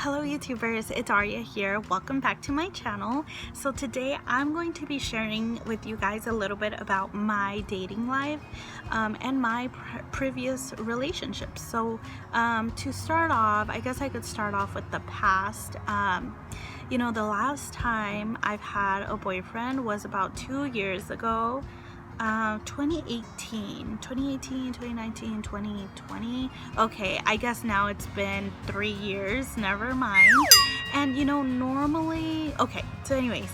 Hello YouTubers, it's Arya here. Welcome back to my channel. So today I'm going to be sharing with you guys a little bit about my dating life and my previous relationships. So to start off, I guess I could start off with the past. The last time I've had a boyfriend was about 2 years ago. 2018, 2019, 2020. Okay, I guess now it's been 3 years, never mind. And normally, okay, so anyways,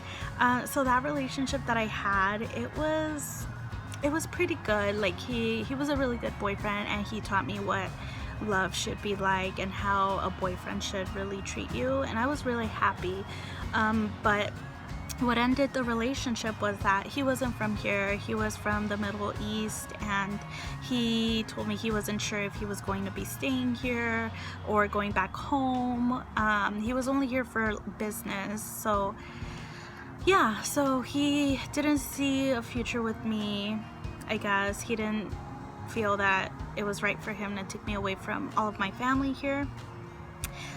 so that relationship that I had, it was pretty good. Like he was a really good boyfriend, and he taught me what love should be like and how a boyfriend should really treat you, and I was really happy. But what ended the relationship was that he wasn't from here. He was from the Middle East, and he told me he wasn't sure if he was going to be staying here or going back home. He was only here for business, so yeah, so he didn't see a future with me. I guess he didn't feel that it was right for him to take me away from all of my family here.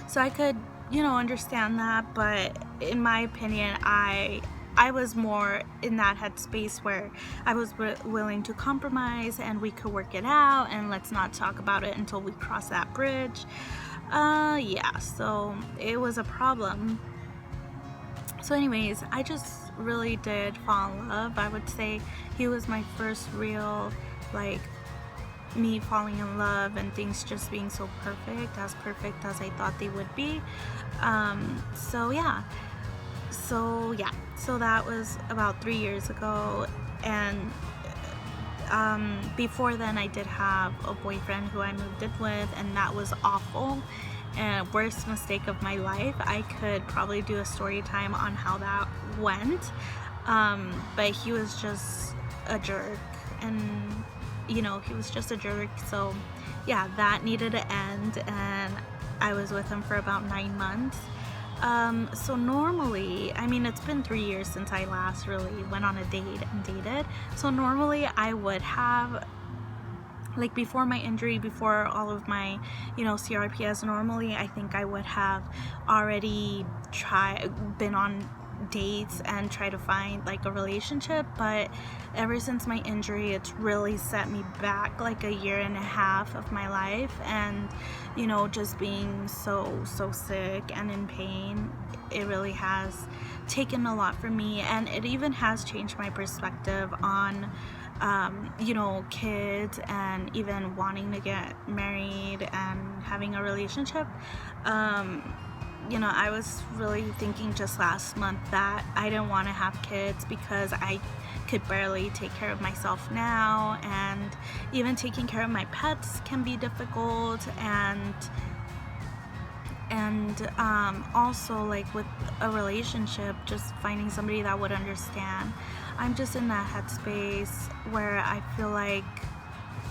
So I could understand that, but in my opinion, I was more in that headspace where I was willing to compromise, and we could work it out, and let's not talk about it until we cross that bridge. Yeah, so it was a problem. So anyways, I just really did fall in love. I would say he was my first real, me falling in love and things just being so perfect as I thought they would be. So that was about 3 years ago, and before then I did have a boyfriend who I moved in with, and that was awful and worst mistake of my life. I could probably do a story time on how that went, but he was just a jerk, and he was just a jerk. So yeah, that needed to end, and I was with him for about 9 months. So normally, I mean, it's been 3 years since I last really went on a date and dated. So normally I would have, before my injury, before all of my CRPS, normally I think I would have already been on dates and try to find a relationship, but ever since my injury, it's really set me back a 1.5 years of my life. And just being so sick and in pain, it really has taken a lot from me, and it even has changed my perspective on kids, and even wanting to get married and having a relationship. I was really thinking just last month that I didn't want to have kids because I could barely take care of myself now, and even taking care of my pets can be difficult, and also with a relationship, just finding somebody that would understand. I'm just in that headspace where I feel like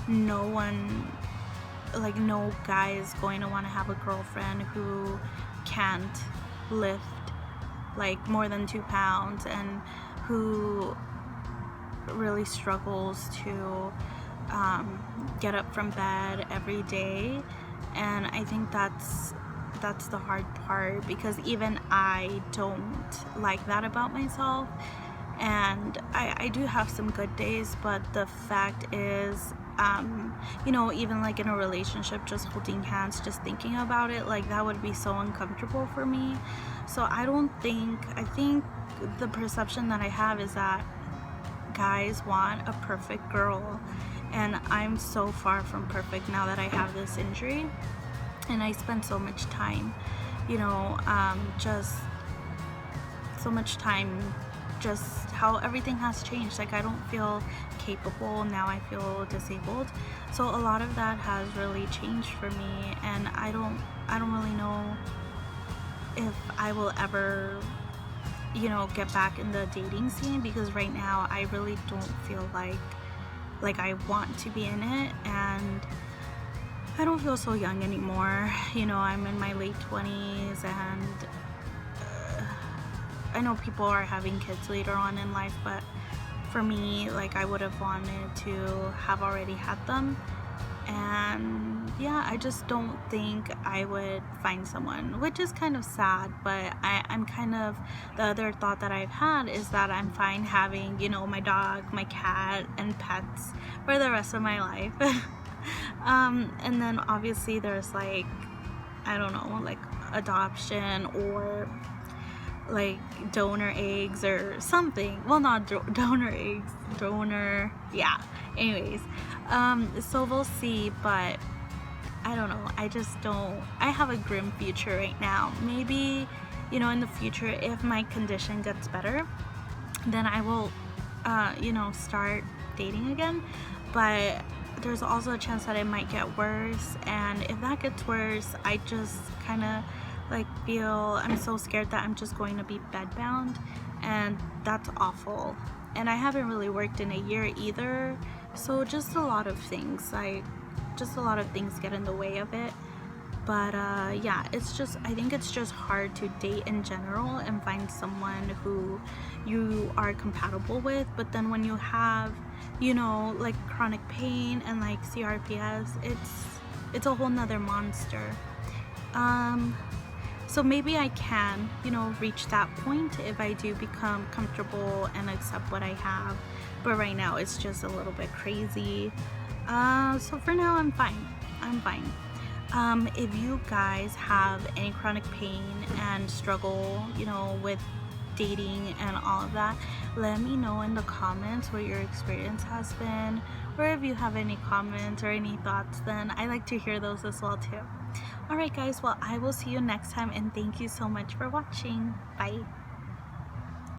no guy is going to want to have a girlfriend who can't lift more than 2 pounds, and who really struggles to get up from bed every day. And I think that's the hard part, because even I don't like that about myself. And I do have some good days, but the fact is, even in a relationship, just holding hands, just thinking about it, that would be so uncomfortable for me. So I think the perception that I have is that guys want a perfect girl, and I'm so far from perfect now that I have this injury, and I spend so much time, just so much time, just how everything has changed. I don't feel capable now, I feel disabled. So a lot of that has really changed for me, and I don't really know if I will ever get back in the dating scene, because right now I really don't feel like I want to be in it, and I don't feel so young anymore. I'm in my late 20s, and I know people are having kids later on in life, but for me, I would have wanted to have already had them. And yeah, I just don't think I would find someone, which is kind of sad. But I'm kind of, the other thought that I've had is that I'm fine having, you know, my dog, my cat, and pets for the rest of my life. And then obviously there's like, I don't know, like adoption or like donor eggs or something. Well, not donor eggs, donor, yeah. Anyways, so we'll see, but I don't know. I just don't. I have a grim future right now. Maybe, you know, in the future, if my condition gets better, then I will, you know, start dating again. But there's also a chance that it might get worse. And if that gets worse, I just kind of like feel, I'm so scared that I'm just going to be bedbound. And that's awful. And I haven't really worked in a year either. So just a lot of things, like, just a lot of things get in the way of it. But yeah, it's just, I think it's just hard to date in general and find someone who you are compatible with. But then when you have, you know, like chronic pain and like CRPS, it's a whole nother monster. So maybe I can, you know, reach that point if I do become comfortable and accept what I have. But right now it's just a little bit crazy. So for now I'm fine. I'm fine. If you guys have any chronic pain and struggle, you know, with dating and all of that, let me know in the comments what your experience has been, or if you have any comments or any thoughts, then I like to hear those as well too. Alright guys, well I will see you next time, and thank you so much for watching. Bye.